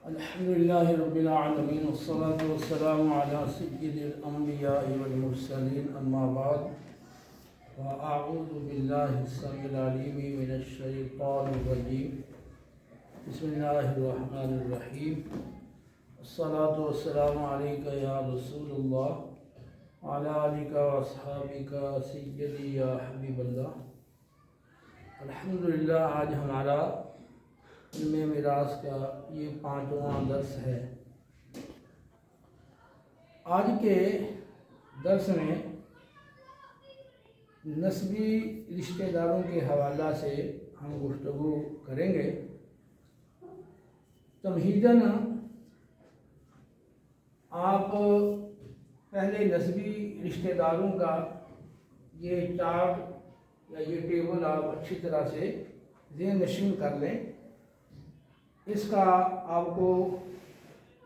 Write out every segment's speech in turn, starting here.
الحمدللہ رب العالمین والصلاة والسلام علی سید الانبیاء والمرسلین اما بعد واعوذ باللہ السمیع العلیم من الشیطان الرجیم بسم اللہ الرحمن الرحیم الصلاة والسلام علیکہ یا رسول اللہ وعلی آلک واصحابک سیدی یا حبیب اللہ۔ الحمدللہ آج ہمارا علم میراث کا یہ 5واں درس ہے۔ آج کے درس میں نسبی رشتہ داروں کے حوالہ سے ہم گفتگو کریں گے۔ تمہیداً آپ پہلے نسبی رشتہ داروں کا یہ چارٹ یا یہ ٹیبل آپ اچھی طرح سے ذہن نشین کر لیں۔ اس کا آپ کو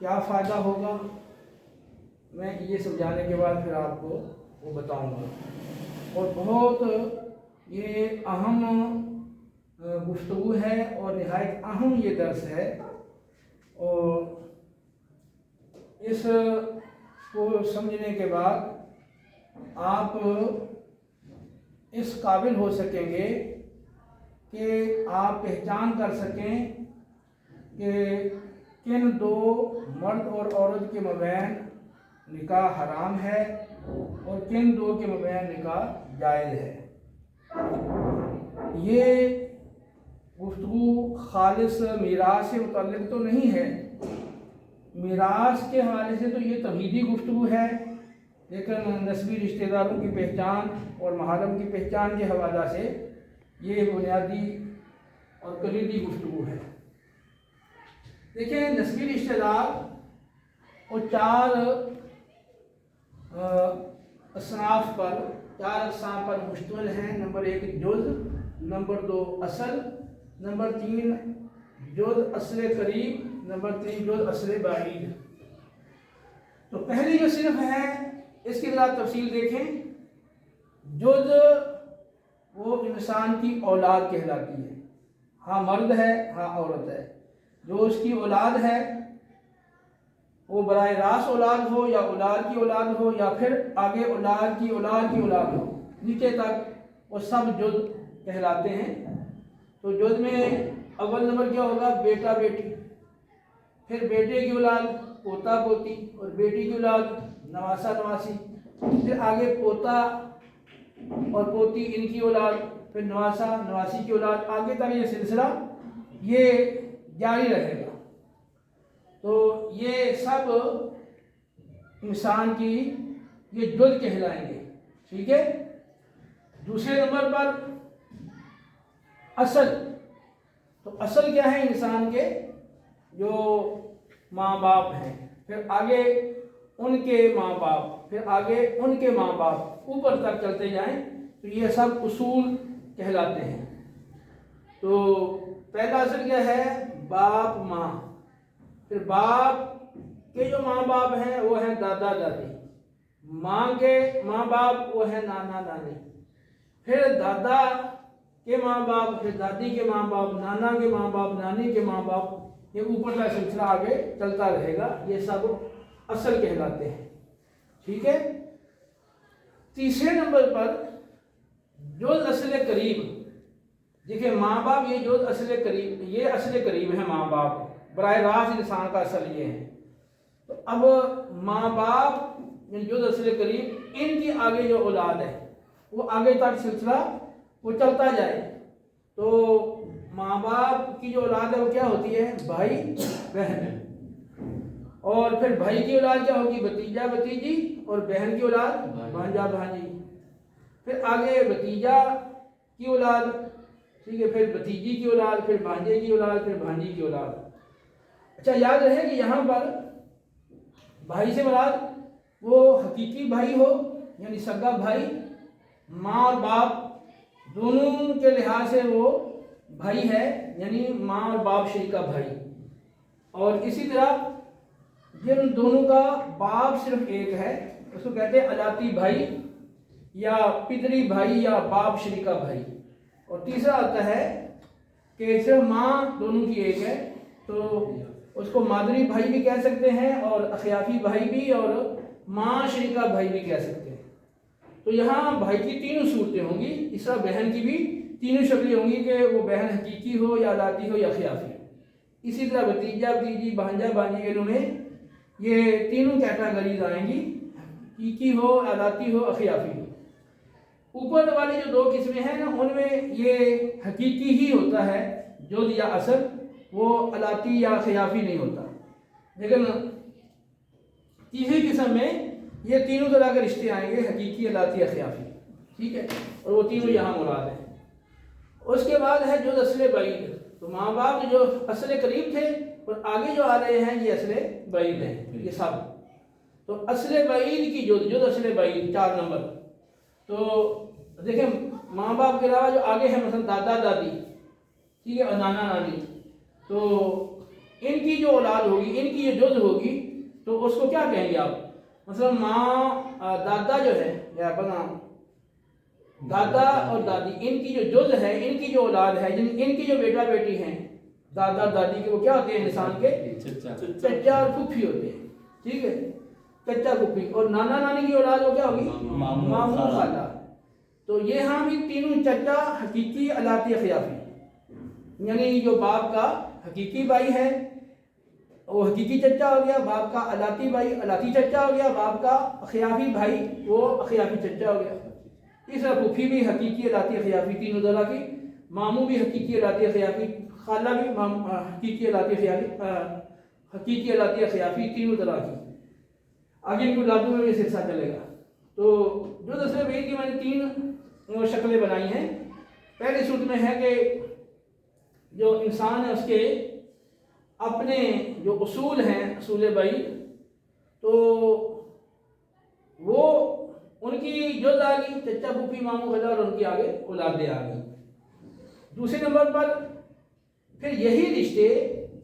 کیا فائدہ ہوگا میں یہ سمجھانے کے بعد پھر آپ کو وہ بتاؤں گا، اور بہت یہ اہم گفتگو ہے اور نہایت اہم یہ درس ہے، اور اس کو سمجھنے کے بعد آپ اس قابل ہو سکیں گے کہ آپ پہچان کر سکیں کہ کن دو مرد اور عورت کے مابین نکاح حرام ہے اور کن دو کے مابین نکاح جائز ہے۔ یہ گفتگو خالص میراث سے متعلق تو نہیں ہے، میراث کے حوالے سے تو یہ تمہیدی گفتگو ہے، لیکن نسبی رشتہ داروں کی پہچان اور محارم کی پہچان کے حوالہ سے یہ بنیادی اور کلیدی گفتگو ہے۔ دیکھیں، نسبی رشتہ دار وہ چار اصناف پر، چار اقسام پر مشتمل ہیں۔ نمبر 1 جز، نمبر 2 اصل، نمبر 3 جز اصل قریب، نمبر 3 جز اصل بعید۔ تو پہلی جو صنف ہے اس کی ذرا تفصیل دیکھیں۔ جز وہ انسان کی اولاد کہلاتی ہے، ہاں مرد ہے ہاں عورت ہے۔ جو اس کی اولاد ہے وہ براہ راست اولاد ہو یا اولاد کی اولاد ہو یا پھر آگے اولاد کی اولاد کی اولاد ہو، نیچے تک وہ سب جز کہلاتے ہیں۔ تو جز میں اول نمبر کیا ہوگا؟ بیٹا بیٹی، پھر بیٹے کی اولاد پوتا پوتی، اور بیٹی کی اولاد نواسا نواسی، پھر آگے پوتا اور پوتی ان کی اولاد، پھر نواسا نواسی کی اولاد، آگے تک یہ سلسلہ یہ جاری رہے گا۔ تو یہ سب انسان کی یہ جز کہلائیں گے، ٹھیک ہے۔ دوسرے نمبر پر اصل۔ تو اصل کیا ہے؟ انسان کے جو ماں باپ ہیں، پھر آگے ان کے ماں باپ، پھر آگے ان کے ماں باپ، اوپر تک چلتے جائیں تو یہ سب اصول کہلاتے ہیں۔ تو پہلا اصل کیا ہے؟ باپ ماں۔ پھر باپ کے جو ماں باپ ہیں وہ ہیں دادا دادی، ماں کے ماں باپ وہ ہیں نانا نانی، پھر دادا کے ماں باپ، پھر دادی کے ماں باپ، نانا کے ماں باپ، نانی کے ماں باپ، یہ اوپر کا سلسلہ آگے چلتا رہے گا۔ یہ سب اصل کہلاتے ہیں، ٹھیک ہے۔ تیسرے نمبر پر جز اصل قریب۔ دیکھیں، ماں باپ یہ جز اصل قریب، یہ اصل قریب ہے ماں باپ، براہ راست انسان کا اصل یہ ہے۔ تو اب ماں باپ جز اصل قریب، ان کی آگے جو اولاد ہے وہ آگے تک سلسلہ وہ چلتا جائے۔ تو ماں باپ کی جو اولاد ہے وہ کیا ہوتی ہے؟ بھائی بہن، اور پھر بھائی کی اولاد کیا ہوگی؟ بھتیجا بھتیجی، اور بہن کی اولاد بھانجا بھانجی، پھر آگے بھتیجا کی اولاد، ٹھیک ہے، پھر بھتیجی کی اولاد، پھر بھانجے کی اولاد، پھر بھانجی کی اولاد۔ اچھا، یاد رہے کہ یہاں پر بھائی سے مراد وہ حقیقی بھائی ہو، یعنی سگا بھائی، ماں اور باپ دونوں کے لحاظ سے وہ بھائی ہے، یعنی ماں اور باپ شریکہ بھائی، اور اسی طرح جن دونوں کا باپ صرف ایک ہے اس کو کہتے ہیں الاتی بھائی یا پدری بھائی یا باپ شریکہ بھائی۔ اور تیسرا آتا ہے کہ صرف ماں دونوں کی ایک ہے، تو उसको मादरी भाई भी कह सकते हैं और अखियाफी भाई भी और माँ शरीका भाई भी कह सकते हैं। तो यहाँ भाई की तीनों सूरतें होंगी, इस तरह बहन की भी तीनों शक्लें होंगी कि वो बहन हकीकी हो या अलाती हो या खियाफी। इसी तरह भतीजा भतीजी भांजा भांजी इनमें ये तीनों कैटेगरीज आएंगी, हकीकी हो, अलाती हो, अखियाफी हो। ऊपर वाली जो दो किस्में हैं ना, उनमें ये हकीकी ही होता है जुज़ या असल, वो अलाती या खियाफी नहीं होता। लेकिन तीसरी किस्म में ये तीनों तरह के रिश्ते आएंगे, हकीकी, अलाती, खियाफी, ठीक है, और वो तीनों यहाँ मुराद हैं। उसके बाद है जुज़ असले बईद, तो माँ बाप जो असले करीब थे और आगे जो आ रहे हैं ये असले बईद हैं, ये सब। तो असले बईद की जुज़ असले बईद 4 नंबर। तो देखें माँ बाप के अलावा जो आगे है मसलन दादा दादी, ठीक है, और नाना नानी, तो इनकी जो औलाद होगी, इनकी जो जुज़ होगी, तो उसको क्या कहेंगे आप? मतलब माँ दादा जो है या अपना दादा और दादी, इनकी जो जुज़ है, इनकी जो औलाद है, इनकी जो बेटा बेटी हैं दादा दादी के, वो क्या होते हैं? इंसान के चचा और फूफी होते हैं, ठीक है, चचा फूफी। और नाना नानी की औलाद वो क्या होगी? मामू खाला। तो ये हाँ भी तीनों चचा, हकीकी, अलाती, खियाफी, यानी जो बाप का हकीकी भाई है वो हकीकी चचा हो गया, बाप का अलाती भाई अलाती चचा हो गया, बाप का खियाफी भाई वो खियाफी चचा हो गया। तीसरा फूफी भी हकीकी, अलाती, खियाफी, तीनों तरह की। मामू भी हकीकी, अलाती, खियाफी, खाला भी हकीकी, अलाती, हकीकी, अलाती, खियाफी, तीनों तरह की। आगे इनको लादू में भी सिलसिला चलेगा। तो जो दूसरे भाई की मैंने 3 शक्लें बनाई हैं। पहली सूरत में है कि जो इंसान है उसके अपने जो उसूल हैं, असूल बई, तो वो उनकी जुज़ आ गई, चचा फूफी मामू खाला, और उनकी आगे औलादें आ गई। दूसरे नंबर पर फिर यही रिश्ते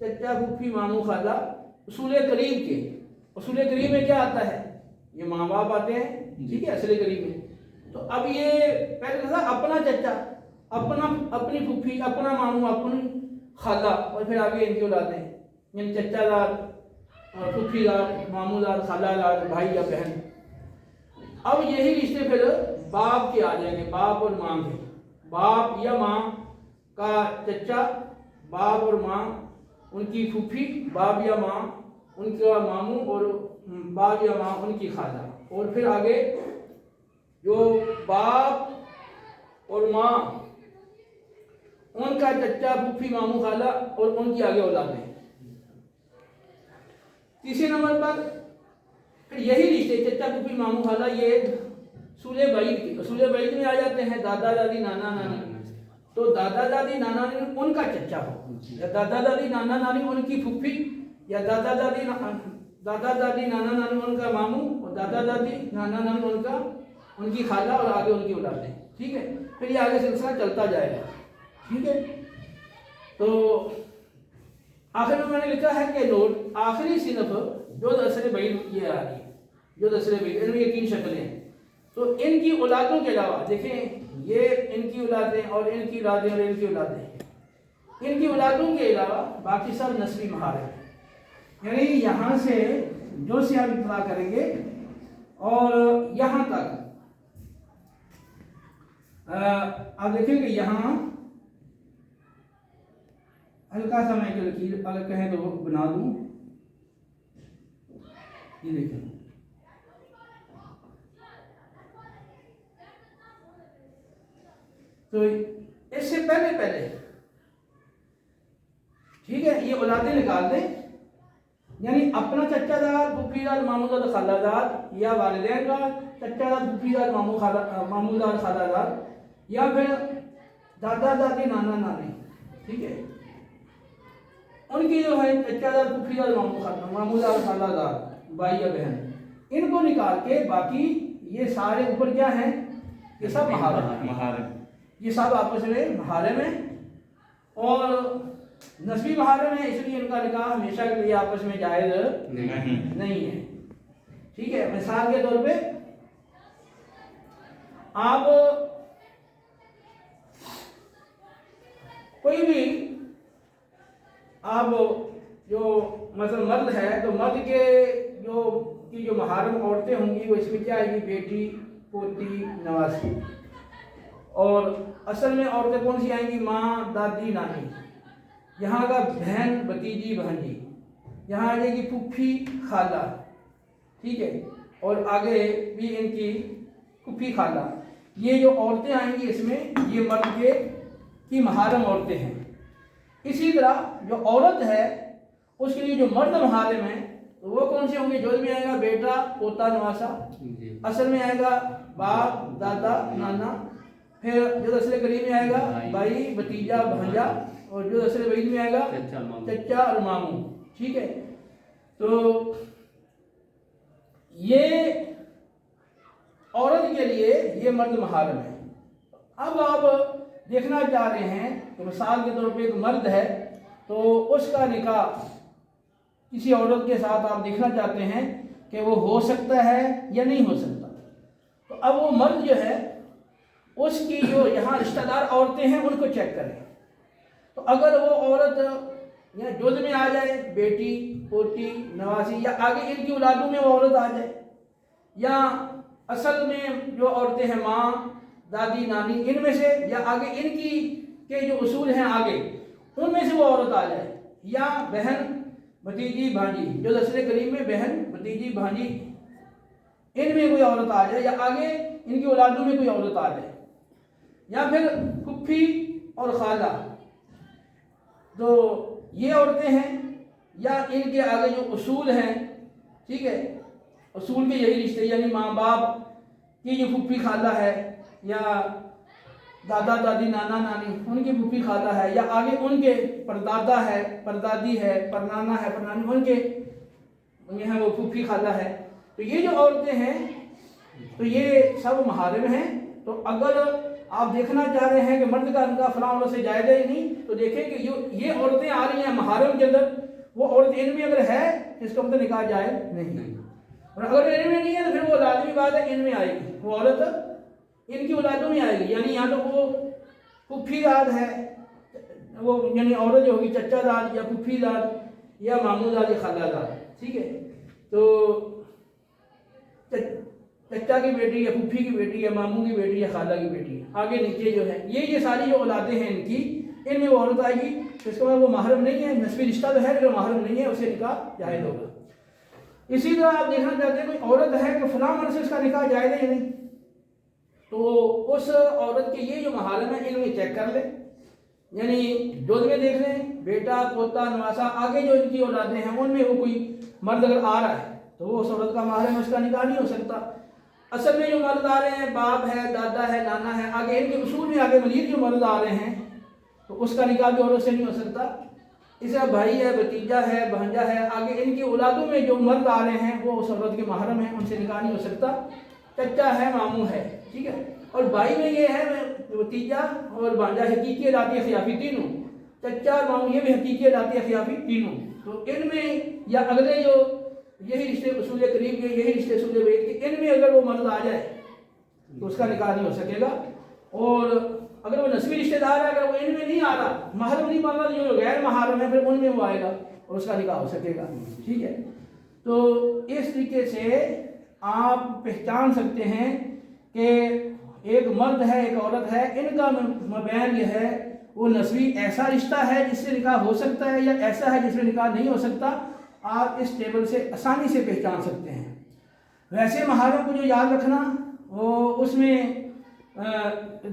चचा फूफी मामू खाला उसूल करीब के, उसूल करीब में क्या आता है? ये माँ बाप आते हैं, ठीक है, असले करीब में। तो अब ये पहले था अपना चचा, अपनी फूफी, अपना मामू, अपनी खाला, और फिर आगे इनकी औलादें, यानी चचादार, फूफीदार, मामूदार, खालादार, भाई या बहन। अब यही रिश्ते फिर बाप के आ जाएंगे, बाप और माँ के। बाप या माँ का चचा, बाप और माँ उनकी फूफी, बाप या माँ उनका मामू, और बाप या माँ उनकी खाला। और फिर आगे जो बाप और माँ उनका चचा फूफी मामू खाला, और उनकी आगे औलादें। तीसरे नंबर पर फिर यही रिश्ते चचा फूफी मामू खाला, ये सूले बैद के, सूले बैद में आ जाते हैं दादा दादी नाना नानी। तो दादा दादी नाना नानी उनका चचा हो, या दादा दादी नाना नानी उनकी फूफी, या दादा दादी नाना नानी उनका मामू, और दादा दादी नाना नानी उनकी खाला, और आगे उनकी औलादें, ठीक है। फिर ये आगे सिलसिला चलता जाएगा, ठीक है। तो आखिर में मैंने लिखा है कि नोट आखिरी सिर्फ जो असले बैद ये आ रही है, जो असले बैद, इनमें ये 3 शक्लें हैं। तो इनकी औलादों के अलावा देखें, ये इनकी औलादें और इनकी औलादें और इनकी औलादें, इनकी औलादों के अलावा बाकी सब नस्बी महारे हैं, यानी यहाँ से जो से आप इतला करेंगे और यहाँ तक आप देखेंगे यहाँ हल्का सा मैं लकीर अगर कहें तो बना दूं, ये देखें, तो इससे पहले ठीक है, ये औलादें निकाल दें, यानी अपना चचादार, फूफीदार, मामूदार, खालादार, या वालिदैन का चचादार, फूफीदार, मामूदार, खालादार, या फिर दादा दादी नाना नानी, ठीक है, उनकी जो है चचादार, फूफीदार, मामूदार, खालादार, भाई या बहन, इनको निकाल के बाकी ये सारे ऊपर क्या हैं? ये सब महारे, ये सब आपस में महारे में, और नस्बी महारे में, इसलिए इनका निकाह हमेशा के लिए आपस में जायज नहीं है, ठीक है। मिसाल के तौर पे आप कोई भी आप जो मतलब मर्द है तो मर्द के जो महारम औरतें होंगी वो इसमें क्या आएगी, बेटी, पोती, नवासी। और असल में औरतें कौन सी आएंगी, माँ, दादी, नानी। यहाँ का बहन, भतीजी, भांजी। यहाँ आ जाएगी फूफी, खाला, ठीक है। और आगे भी इनकी फूफी, खाला। ये जो औरतें आएंगी इसमें, ये मर्द की महारम औरतें हैं। इसी तरह जो औरत है उसके लिए जो मर्द महारम है तो वो कौन से होंगे, जो में आएगा बेटा, पोता, नवासा। असल में आएगा बाप, दादा, नाना। फिर जो असले करीब में आएगा भाई, भतीजा, भांजा। और जो असले वईद में आएगा चचा और मामू, ठीक है। तो ये औरत के लिए ये मर्द महारम है। अब आप देखना चाह रहे हैं कि मिसाल के तौर पे एक मर्द है तो उसका निकाह किसी औरत के साथ आप देखना चाहते हैं कि वो हो सकता है या नहीं हो सकता। तो अब वो मर्द जो है उसकी जो यहाँ रिश्तेदार औरतें हैं उनको चेक करें। तो अगर वो औरत या जुज़ में आ जाए, बेटी, पोती, नवासी, या आगे इनकी औलादों में वो औरत आ जाए, या असल में जो औरतें हैं माँ, दादी, नानी, इनमें से, या आगे इनकी के जो उसूल हैं आगे उनमें से वो औरत आ जाए, या बहन, भतीजी, भांजी, जो दसरे करीब में बहन, भतीजी, भांजी, इनमें कोई औरत आ जाए, या आगे इनकी औलादों में कोई औरत आ जाए, या फिर फुफ्फी और खाला। तो ये औरतें हैं, या इनके आगे जो उसूल हैं, ठीक है, उसूल के यही रिश्ते, यानी माँ बाप की जो फुफ्फी खाला है, या दादा दादी, नाना नानी, उनकी फूफी खाला है, या आगे उनके परदादा है, परदादी है, परनाना है, परनानी, उनके यहाँ वो फूफी खाला है। तो ये जो औरतें हैं तो ये सब महारिम हैं। तो अगर आप देखना चाह रहे हैं कि मर्द का निकाह फलां औरत से जायज़ है नहीं, तो देखें कि जो ये औरतें आ रही हैं महारिम के अंदर, वो औरत इनमें अगर है इसका मतलब निकाह जायज़ नहीं। और अगर इनमें नहीं है तो फिर वो लाजमी बात है इनमें आएगी, वो औरत इनकी औलादों में आएगी। यानी यहाँ तो वो फूफी दाद है, वो यानी औरत जो होगी चचा दाद, या फूफी दाद, या मामू दाद, या खाला दाद, ठीक है। तो चचा की बेटी, या फूफी की बेटी, या मामू की बेटी, या खाला की बेटी, आगे नीचे जो है ये सारी जो औलादें हैं इनकी, इनमें वो औरत आएगी। तो इसका मतलब वो महरम नहीं है, नस्बी रिश्ता तो है लेकिन महरम नहीं है, उसे निकाह जायज़ होगा। इसी तरह आप देखना चाहते हैं कोई औरत है कि फलां मर्द से इसका निकाह जायज़ है या नहीं, तो उस औरत के ये जो महारम है इनमें चेक कर ले, यानी जुज़ में देख लें बेटा, पोता, नवासा, आगे जो इनकी औलादें हैं उनमें वो कोई मर्द अगर आ रहा है तो वो उस औरत का महरम है, उसका निकाह नहीं हो सकता। असल में जो मर्द आ रहे हैं बाप है, दादा है, नाना है, आगे इनके उसूल में आगे मजीद जो मर्द आ रहे हैं तो उसका निकाह भी औरत से नहीं हो सकता। इसका भाई है, भतीजा है, भांजा है, आगे इनकी औलादों में जो मर्द आ रहे हैं वो उस औरत के महरम है, उनसे निकाह नहीं हो सकता। चचा है, मामू है, ठीक है। और भाई में ये है भतीजा और भांजा हकीकी लाती खियाफी तीनों, चचा और मामू ये भी हकीकी लाती खियाफी तीनों। तो इनमें या अगले जो यही रिश्ते उसूल करीब के, यही रिश्ते उसूल बैद के, इनमें अगर वो मर्द आ जाए तो उसका निकाह नहीं हो सकेगा। और अगर वो नस्बी रिश्तेदार है, अगर वो इनमें नहीं आ रहा, महरम नहीं बन रहा, जो गैर महरम है, फिर उनमें वो आएगा और उसका निकाह हो सकेगा, ठीक है। तो इस तरीके से आप पहचान सकते हैं कि एक मर्द है, एक औरत है, इनका मबैन यह है वो नस्बी ऐसा रिश्ता है जिससे निकाह हो सकता है, या ऐसा है जिसमें निकाह नहीं हो सकता। आप इस टेबल से आसानी से पहचान सकते हैं। वैसे महारम को जो याद रखना वो उसमें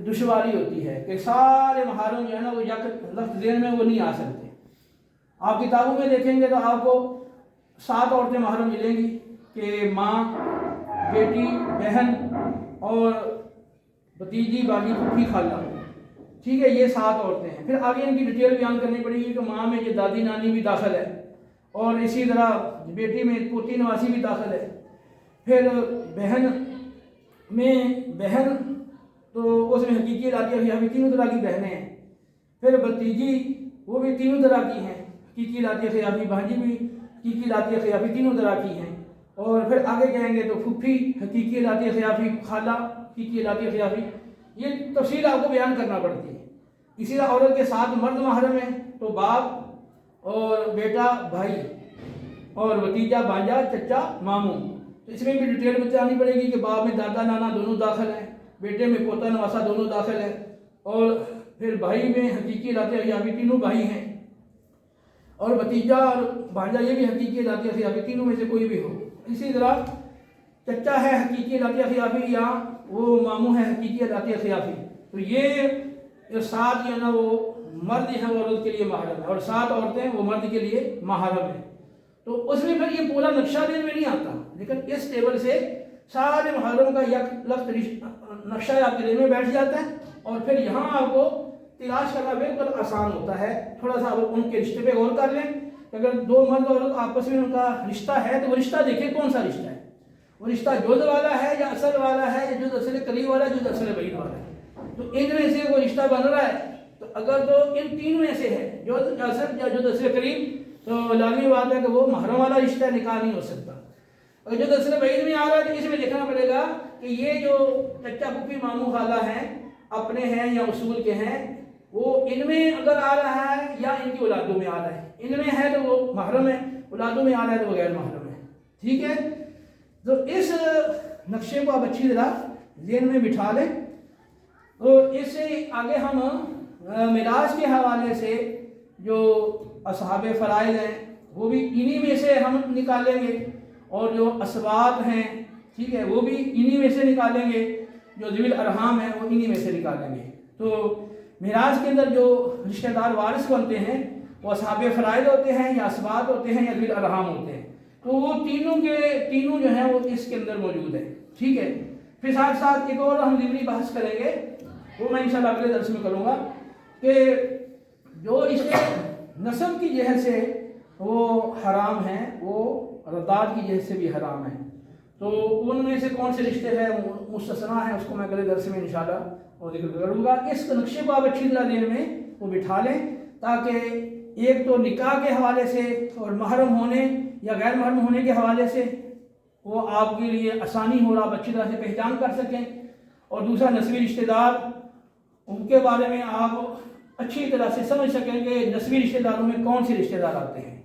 दुश्वारी होती है कि सारे महारम जो है ना वो लफ्ज़ ज़हन में वो नहीं आ सकते। आप किताबों में देखेंगे तो आपको 7 औरतें महारम मिलेंगी कि माँ, बेटी, बहन और भतीजी, बाजी, फूफी, खाला, ठीक है, ये 7 औरतें हैं। फिर आगे इनकी डिटेल बयान करनी पड़ेगी कि माँ में ये दादी नानी भी दाखिल है, और इसी तरह बेटी में पोती नवासी भी दाखिल है। फिर बहन में बहन तो उसमें हकीकी लाती खियाफी तीनों तरह की बहनें हैं। फिर भतीजी वो भी तीनों तरह की हैं, हकीकी लाती खियाफी, भांजी भी हकीकी लाती खियाफी तीनों तरह की हैं। और फिर आगे जाएंगे तो फूफी हकीकी लाती खियाफी, खाला हकीकी लाती खियाफी, ये तफसील आपको बयान करना पड़ती है। इसी तरह औरत के साथ मर्द महरम है तो बाप और बेटा, भाई, اور بھتیجا بھانجا چچا ماموں. تو اس میں بھی ڈیٹیل بتانی پڑے گی کہ باپ میں دادا نانا دونوں داخل ہیں، بیٹے میں پوتا نواسا دونوں داخل ہیں، اور پھر بھائی میں حقیقی لاتے اخیافی تینوں بھائی ہیں، اور بھتیجا اور بھانجا یہ بھی حقیقی لاتے اخیافی تینوں میں سے کوئی بھی ہو. اسی طرح چچا ہے حقیقی لاتے اخیافی یا وہ ماموں ہے حقیقی لاتے اخیافی. تو یہ 7 جو ہے نا وہ مرد ہیں وہ عورت کے لیے محرم ہے، اور 7 عورتیں وہ مرد کے لیے محرم ہیں. تو اس میں پھر یہ پورا نقشہ دین میں نہیں آتا، لیکن اس ٹیبل سے سارے محرم کا یک لفظ نقشہ آپ کے دل میں بیٹھ جاتا ہے، اور پھر یہاں آپ کو تلاش کرنا بالکل آسان ہوتا ہے. تھوڑا سا آپ ان کے رشتے پہ غور کر لیں کہ اگر 2 مرد اور عورت آپس میں ان کا رشتہ ہے تو وہ رشتہ دیکھیں کون سا رشتہ ہے. وہ رشتہ جز والا ہے یا اصل والا ہے یا جز اصل قریب والا ہے جز اصل بعید والا ہے. تو ان میں سے کوئی رشتہ بن رہا ہے تو اگر تو ان 3 میں سے ہے جو اصل یا جز اصل قریب، تو لازمی بات ہے کہ وہ محرم والا رشتہ نکاح نہیں ہو سکتا. اگر جو دسل بعید میں آ رہا ہے تو اس میں دیکھنا پڑے گا کہ یہ جو چچا پھوپھی ماموں خالہ ہیں اپنے ہیں یا اصول کے ہیں، وہ ان میں اگر آ رہا ہے یا ان کی اولادوں میں آ رہا ہے. ان میں ہے تو وہ محرم ہے، اولادوں میں آ رہا ہے تو وہ غیر محرم ہے. ٹھیک ہے، تو اس نقشے کو آپ اچھی طرح ذہن میں بٹھا لیں. اور اس سے آگے ہم میراث کے حوالے سے جو اصحاب فرائض ہیں وہ بھی انہی میں سے ہم نکالیں گے، اور جو اسباط ہیں ٹھیک ہے وہ بھی انہی میں سے نکالیں گے، جو ذوی الارحام ہیں وہ انہی میں سے نکالیں گے. تو میراث کے اندر جو رشتہ دار وارث بنتے ہیں وہ اصحاب فرائض ہوتے ہیں یا اسباط ہوتے ہیں یا ذوی الارحام ہوتے ہیں. تو وہ تینوں جو ہیں وہ اس کے اندر موجود ہیں. ٹھیک ہے، پھر ساتھ ساتھ ایک اور ہم ضمنی بحث کریں گے، وہ میں انشاءاللہ اگلے درس میں کروں گا، کہ جو اس نسب کی جہت سے وہ حرام ہیں وہ رداد کی جہت سے بھی حرام ہیں. تو ان میں سے کون سے رشتے ہیں مستثنا ہیں اس کو میں اگلے درس میں انشاءاللہ اور ذکر کروں گا. اس نقشے کو آپ اچھی طرح ذہن میں وہ بٹھا لیں تاکہ ایک تو نکاح کے حوالے سے اور محرم ہونے یا غیر محرم ہونے کے حوالے سے وہ آپ کے لیے آسانی ہو رہا، آپ اچھی طرح سے پہچان کر سکیں، اور دوسرا نسبی رشتہ دار ان کے بارے میں آپ اچھی طرح سے سمجھ سکیں کہ نسبی رشتہ داروں میں کون سے رشتہ دار آتے ہیں.